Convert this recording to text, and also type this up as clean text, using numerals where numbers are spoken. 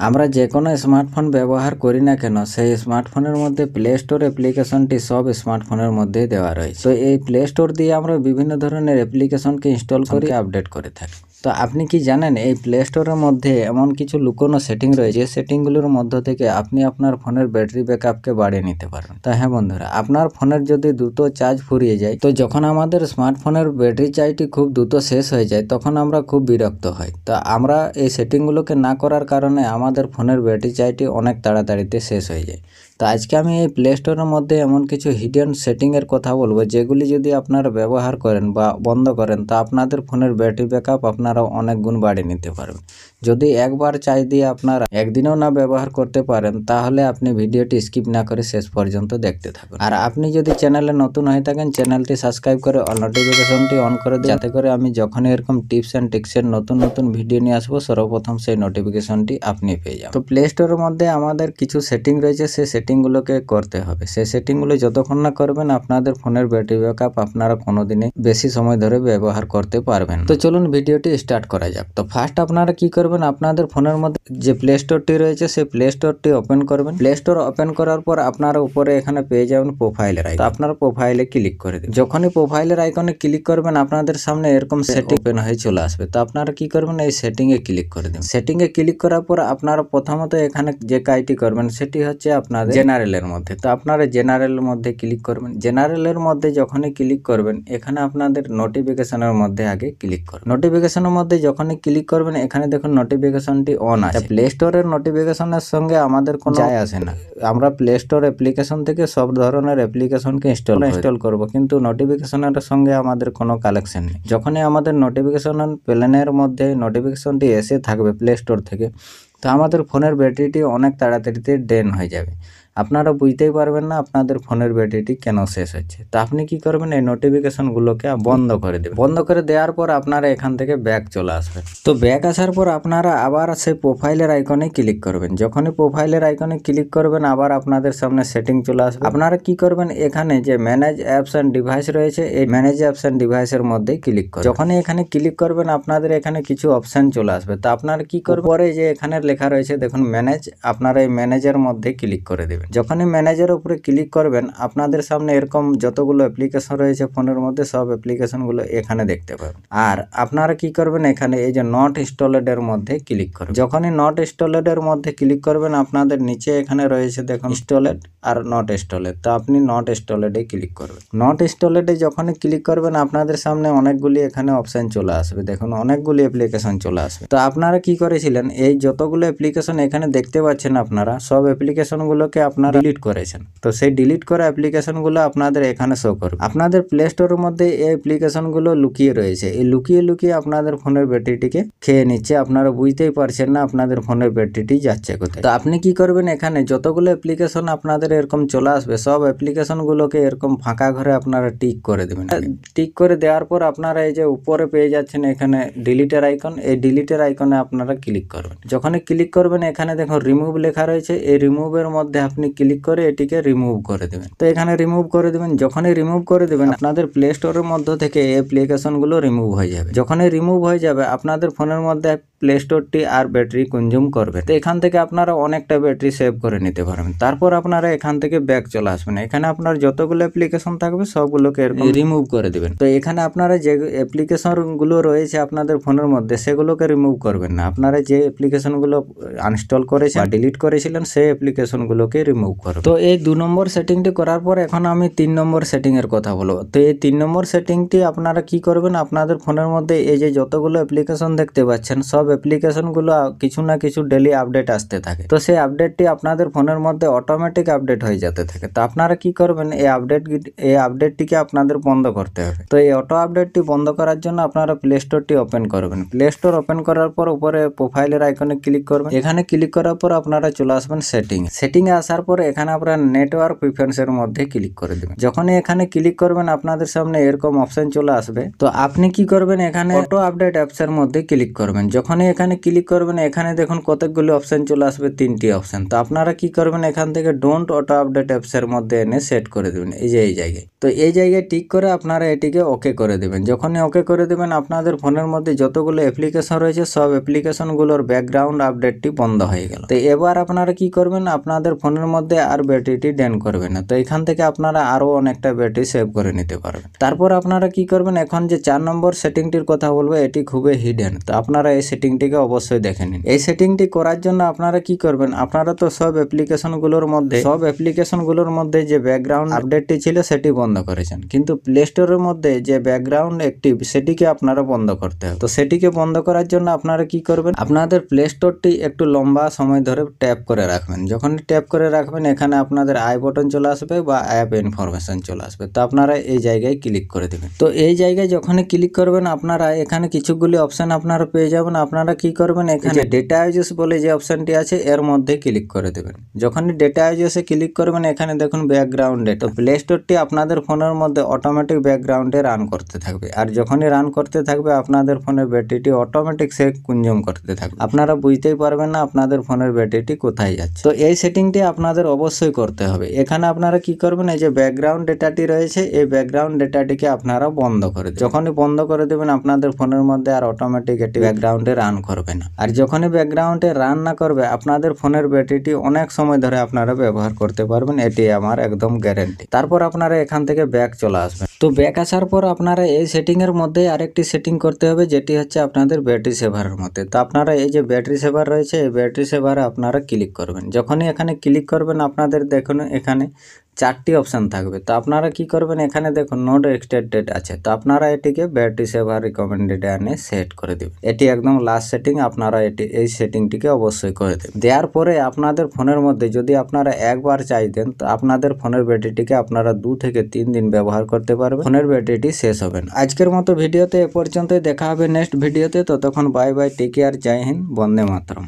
আমরা যে কোনো স্মার্টফোন ব্যবহার করি না কেন সেই স্মার্টফোনের মধ্যে প্লে স্টোর অ্যাপ্লিকেশনটি সব স্মার্টফোনের মধ্যেই দেওয়া রয়েছে। তো এই প্লে স্টোর দিয়ে আমরা বিভিন্ন ধরনের অ্যাপ্লিকেশনকে ইনস্টল করে আপডেট করে থাকি। তো আপনি কি জানেন এই প্লে স্টোরের মধ্যে এমন কিছু লুকোনো সেটিং রয়েছে যে সেটিংগুলোর মধ্য থেকে আপনি আপনার ফোনের ব্যাটারি ব্যাকআপকে বাড়িয়ে নিতে পারেন। তো হ্যাঁ বন্ধুরা, আপনার ফোনের যদি দ্রুত চার্জ ফুরিয়ে যায়, তো যখন আমাদের স্মার্টফোনের ব্যাটারি চার্জটি খুব দ্রুত শেষ হয়ে যায় তখন আমরা খুব বিরক্ত হই। তো আমরা এই সেটিংগুলোকে না করার কারণে আমাদের ফোনের ব্যাটারি চার্জটি অনেক তাড়াতাড়িতে শেষ হয়ে যায়। তো আজকে আমি এই প্লে স্টোরের মধ্যে এমন কিছু হিডেন সেটিংয়ের কথা বলবো যেগুলি যদি আপনারা ব্যবহার করেন বা বন্ধ করেন তো আপনাদের ফোনের ব্যাটারি ব্যাকআপ আপনারা অনেক গুণ বাড়িয়ে নিতে পারবেন। যদি একবার চার্জ দিয়ে আপনারা একদিনও না ব্যবহার করতে পারেন তাহলে আপনি ভিডিওটি স্কিপ না করে শেষ পর্যন্ত দেখতে থাকুন। আর আপনি যদি চ্যানেলে নতুন হয়ে থাকেন চ্যানেলটি সাবস্ক্রাইব করে অল নোটিফিকেশনটি অন করে দিন, যাতে করে আমি যখনই এরকম টিপস অ্যান্ড ট্রিক্সের নতুন নতুন ভিডিও নিয়ে আসবো সর্বপ্রথম সেই নোটিফিকেশনটি আপনি পেয়ে যাবেন। তো প্লে স্টোরের মধ্যে আমাদের কিছু সেটিং রয়েছে, সেই সেটিংগুলোকে করতে হবে। সেই সেটিংগুলো যতক্ষণ না করবেন আপনাদের ফোনের ব্যাটারি ব্যাকআপ আপনারা কোনোদিনই বেশি সময় ধরে ব্যবহার করতে পারবেন। তো চলুন ভিডিওটি স্টার্ট করা যাক। তো ফার্স্ট আপনারা কি করবেন, আপনাদের ফোনের মধ্যে যে প্লে স্টোরটি রয়েছে সেই প্লে স্টোরটি ওপেন করবেন। প্লে স্টোর ওপেন করার পর আপনারা উপরে এখানে পেয়ে যাবেন প্রোফাইলের আইকন। তো আপনারা প্রোফাইলে ক্লিক করে দিন। যখনই প্রোফাইলের আইকনে ক্লিক করবেন আপনাদের সামনে এরকম সেটিং ওপেন হয়ে চলে আসবে। তো আপনারা কি করবেন, এই সেটিং এ ক্লিক করে দিন। সেটিং এ ক্লিক করার পর আপনারা প্রথমত এখানে যে কাজটি করবেন সেটি হচ্ছে আপনাদের জেনারেলের মধ্যে। তো আপনারা জেনারেলের মধ্যে ক্লিক করবেন। জেনারেলের মধ্যে যখনই ক্লিক করবেন এখানে আপনাদের নোটিফিকেশনের মধ্যে আগে ক্লিক করবেন। নোটিফিকেশনের মধ্যে যখনই ক্লিক করবেন এখানে দেখুন নোটিফিকেশনটি অন আছে। প্লে স্টোরের নোটিফিকেশনের সঙ্গে আমাদের কোনো যায় আসে না। আমরা প্লে স্টোর অ্যাপ্লিকেশন থেকে সব ধরনের অ্যাপ্লিকেশনকে ইনস্টল করব, কিন্তু নোটিফিকেশনের সঙ্গে আমাদের কোনো কালেকশন নেই। যখনই আমাদের নোটিফিকেশন প্ল্যানের মধ্যে নোটিফিকেশনটি এসে থাকবে প্লে স্টোর থেকে, তো আমাদের ফোনের ব্যাটারিটি অনেক তাড়াতাড়িতে ড্রেন হয়ে যাবে। আপনারা বুঝতেই পারবেন না আপনাদের ফোনের ব্যাটারিটি কেন শেষ হচ্ছে। তো আপনি কি করবেন, এই নোটিফিকেশনগুলোকে বন্ধ করে দেবেন। বন্ধ করে দেওয়ার পর আপনারা এখান থেকে ব্যাক চলে আসবেন। তো ব্যাক আসার পর আপনারা আবার সেই প্রোফাইলের আইকনে ক্লিক করবেন। যখনই প্রোফাইলের আইকনে ক্লিক করবেন আবার আপনাদের সামনে সেটিং চলে আসবে। আপনারা কি করবেন, এখানে যে ম্যানেজ অ্যাপস অ্যান্ড ডিভাইস রয়েছে এই ম্যানেজ অ্যাপস অ্যান্ড ডিভাইসের মধ্যে ক্লিক করবেন। যখনই এখানে ক্লিক করবেন আপনাদের এখানে কিছু অপশন চলে আসবে। তো আপনারা কি করবেন, পরে যে এখানে লেখা রয়েছে দেখুন ম্যানেজ, আপনারা এই ম্যানেজের মধ্যে ক্লিক করে দেবেন। যখনই ম্যানেজের উপরে ক্লিক করবেন আপনাদের সামনে এরকম যতগুলো অ্যাপ্লিকেশন রয়েছে ফোনের মধ্যে সব অ্যাপ্লিকেশনগুলো এখানে দেখতে পাবেন। আর আপনারা কি করবেন, এখানে এই যে নট ইনস্টলেড এর মধ্যে ক্লিক করবেন। যখনই নট ইনস্টলেড এর মধ্যে ক্লিক করবেন আপনাদের নিচে এখানে রয়েছে দেখুন ইনস্টলেড আর নট ইনস্টলেড। তো আপনি নট ইনস্টলেড এ ক্লিক করবেন। নট ইনস্টলেড এ যখনই ক্লিক করবেন আপনাদের সামনে অনেকগুলি এখানে অপশন চলে আসবে। দেখুন অনেকগুলি অ্যাপ্লিকেশন চলে আসবে। তো আপনারা কি করেছিলেন, এই যতগুলো অ্যাপ্লিকেশন এখানে দেখতে পাচ্ছেন আপনারা সব অ্যাপ্লিকেশনগুলোকে আপনারা ডিলিট করেছেন। তো সেই ডিলিট করা অ্যাপ্লিকেশনগুলো আপনাদের এখানে শো করবে। আপনাদের প্লে স্টোরের মধ্যে এই অ্যাপ্লিকেশনগুলো লুকিয়ে রয়েছে। এই লুকিয়ে লুকিয়ে আপনাদের ফোনের ব্যাটারিটিকে খেয়ে নিচ্ছে। আপনারা বুঝতেই পারছেন না আপনাদের ফোনের ব্যাটারিটি যাচ্ছে কোথায়। তো আপনি কি করবেন, এখানে যতগুলো অ্যাপ্লিকেশন আপনাদের এরকম চলে আসবে সব অ্যাপ্লিকেশনগুলোকে এরকম ফাঁকা ঘরে আপনারা টিক করে দেবেন। টিক করে দেওয়ার পর আপনারা এই যে উপরে পেয়ে যাচ্ছেন এখানে ডিলিটের আইকন, এই ডিলিটের আইকনে আপনারা ক্লিক করবেন। যখনই ক্লিক করবেন এখানে দেখুন রিমুভ লেখা রয়েছে, এই রিমুভের মধ্যে আপনি ক্লিক করে এটিকে রিমুভ করে দেবেন। তো এখানে রিমুভ করে দেবেন। যখনই রিমুভ করে দেবেন আপনাদের প্লে স্টোরের মধ্যে থেকে এই অ্যাপ্লিকেশনগুলো রিমুভ হয়ে যাবে। যখনই রিমুভ হয়ে যাবে আপনাদের ফোনের মধ্যে প্লে স্টোরটি আর ব্যাটারি কনজিউম করবে। তো এখান থেকে আপনারা অনেকটা ব্যাটারি সেভ করে নিতে পারবেন। তারপর আপনারা এখান থেকে ব্যাক চলে আসবেন। এখানে আপনার যতগুলো অ্যাপ্লিকেশন থাকবে সবগুলোকে এরকম রিমুভ করে দিবেন। তো এখানে আপনারা যে অ্যাপ্লিকেশনগুলো রয়েছে আপনাদের ফোনের মধ্যে সেগুলোকে রিমুভ করবেন না। আপনারা যে অ্যাপ্লিকেশনগুলো আনইনস্টল করেছেন বা ডিলিট করেছিলেন সেই অ্যাপ্লিকেশনগুলোকে রিমুভ করবেন। তো এই 2 নম্বর সেটিংটি করার পর এখন আমি 3 নম্বর সেটিং এর কথা বলবো। তো এই 3 নম্বর সেটিংটি আপনারা কি করবেন, আপনাদের ফোনের মধ্যে এই যে যতগুলো অ্যাপ্লিকেশন দেখতে পাচ্ছেন সব অ্যাপ্লিকেশনগুলো কিছু না কিছু ডেইলি আপডেট আসতে থাকে। তো সেই আপডেটটি আপনাদের ফোনের মধ্যে অটোমেটিক আপডেট হয়ে যেতে থাকে। তো আপনারা কি করবেন, এই আপডেটটিকে আপনাদের বন্ধ করতে হবে। তো এই অটো আপডেটটি বন্ধ করার জন্য আপনারা প্লে স্টোরটি ওপেন করবেন। প্লে স্টোর ওপেন করার পর উপরে প্রোফাইলের আইকনে ক্লিক করবেন। এখানে ক্লিক করার পর আপনারা চলে আসবেন সেটিং এ আসার আসার পরে এখানে আপনারা নেটওয়ার্ক প্রিফারেন্সের মধ্যে ক্লিক করে দেবেন। যখনই এখানে ক্লিক করবেন আপনাদের সামনে এরকম অপশন চলে আসবে। তো আপনি কি করবেন, এখানে অটো আপডেট অ্যাপসের মধ্যে ক্লিক করবেন। যখনই এখানে ক্লিক করবেন এখানে দেখুন কতগুলো অপশন চলে আসবে, 3টি অপশন। তো আপনারা কি করবেন, এখান থেকে ডোন্ট অটো আপডেট অ্যাপসের মধ্যে এনে সেট করে দেবেন এই যে এই জায়গায়। তো এই জায়গায় টিক করে আপনারা এটিকে ওকে করে দেবেন। যখনই ওকে করে দেবেন আপনাদের ফোনের মধ্যে যতগুলো অ্যাপ্লিকেশন রয়েছে সব অ্যাপ্লিকেশনগুলোর ব্যাকগ্রাউন্ড আপডেটটি বন্ধ হয়ে গেল। তো এবার আপনারা কি করবেন, আপনাদের ফোনের মধ্যে আর ব্যাটারিটি ড্রেন করবে না। তো এখান থেকে আপনারা আরো অনেকটা ব্যাটারি সেভ করে নিতে পারবেন। তারপর আপনারা কি করবেন, এখন যে 4 নম্বর সেটিংটির কথা বলবো এটি খুবই হিডেন। তো আপনারা এই সেটিংটিকে অবশ্যই দেখে নিন। এই সেটিংটি করার জন্য আপনারা কি করবেন, আপনারা তো সব অ্যাপ্লিকেশনগুলোর মধ্যে যে ব্যাকগ্রাউন্ড আপডেটটি ছিল সেটি বন্ধ করেছেন, কিন্তু প্লে স্টোরের মধ্যে যে ব্যাকগ্রাউন্ড অ্যাক্টিভ সেটিকে আপনারা বন্ধ করতে হবে। তো সেটিকে বন্ধ করার জন্য আপনারা কি করবেন, আপনাদের প্লে স্টোরটি একটু লম্বা সময় ধরে ট্যাপ করে রাখবেন। যখন ট্যাপ করে রাখবেন এখানে আপনাদের আই বাটন চলে আসবে বা অ্যাপ ইনফরমেশন চলে আসবে। তো আপনারা এই জায়গায় ক্লিক করে দেবেন। তো এই জায়গায় যখনই ক্লিক করবেন আপনারা এখানে কিছুগুলি অপশন আপনারা পেয়ে যাবেন। আপনারা কি করবেন, এখানে ডেটা ইউজেস বলে যে অপশনটি আছে এর মধ্যে ক্লিক করে দেবেন। যখনই ডেটা ইউজেসে ক্লিক করবেন এখানে দেখুন ব্যাকগ্রাউন্ড ডেটা। তো প্লে স্টোরটি আপনাদের ফোনের মধ্যে অটোমেটিক ব্যাকগ্রাউন্ডে রান করতে থাকবে, আর যখনই রান করতে থাকবে আপনাদের ফোনের ব্যাটারিটি অটোমেটিক সে কনজিউম করতে থাকবে। আপনারা বুঝতেই পারবেন না আপনাদের ফোনের ব্যাটারিটি কোথায় যাচ্ছে। তো এই সেটিংটি আপনাদের অবশ্যই করতে হবে। এখানে আপনারা কি করবেন, এই যে ব্যাকগ্রাউন্ড ডেটাটি রয়েছে এই ব্যাকগ্রাউন্ড ডেটাটিকে আপনারা বন্ধ করে দেবেন। যখনই বন্ধ করে দেবেন আপনাদের ফোনের মধ্যে আর অটোমেটিক এটি ব্যাকগ্রাউন্ডে রান করবে না। আর যখনই ব্যাকগ্রাউন্ডে রান না করবে আপনাদের ফোনের ব্যাটারিটি অনেক সময় ধরে আপনারা ব্যবহার করতে পারবেন, এটি আমার একদম গ্যারান্টি। তারপর আপনারা এখান থেকে ব্যাক চলে আসবেন। তো ব্যাক আসার পর আপনারা এই সেটিং এর মধ্যে আরেকটি সেটিং করতে হবে, যেটি হচ্ছে আপনাদের ব্যাটারি সেভারের মধ্যে। তো আপনারা এই যে ব্যাটারি সেভার রয়েছে এই ব্যাটারি সেভারে আপনারা ক্লিক করবেন। যখনই এখানে ক্লিক করবেন আপনাদের দেখুন এখানে 4টি অপশন থাকবে। তো আপনারা কি করবেন, এখানে দেখুন নোট এক্সটেন্ডেড আছে। তো আপনারা এটিকে ব্যাটারি সেভার রিকমেন্ডেড এনে সেট করে দেবেন। এটি একদম লাস্ট সেটিং, আপনারা এই সেটিংটিকে অবশ্যই করে দেবেন। দেওয়ার পরে আপনাদের ফোনের মধ্যে যদি আপনারা একবার চার্জ দেন তো আপনাদের ফোনের ব্যাটারিটিকে আপনারা 2 থেকে 3 দিন ব্যবহার করতে পারবেন, ফোনের ব্যাটারিটি শেষ হবে না। আজকের মতো ভিডিওতে এ পর্যন্তই, দেখা হবে নেক্সট ভিডিওতে। ততক্ষণ বাই বাই, টেক কেয়ার, জয় হিন্দ, বন্দে মাতরম।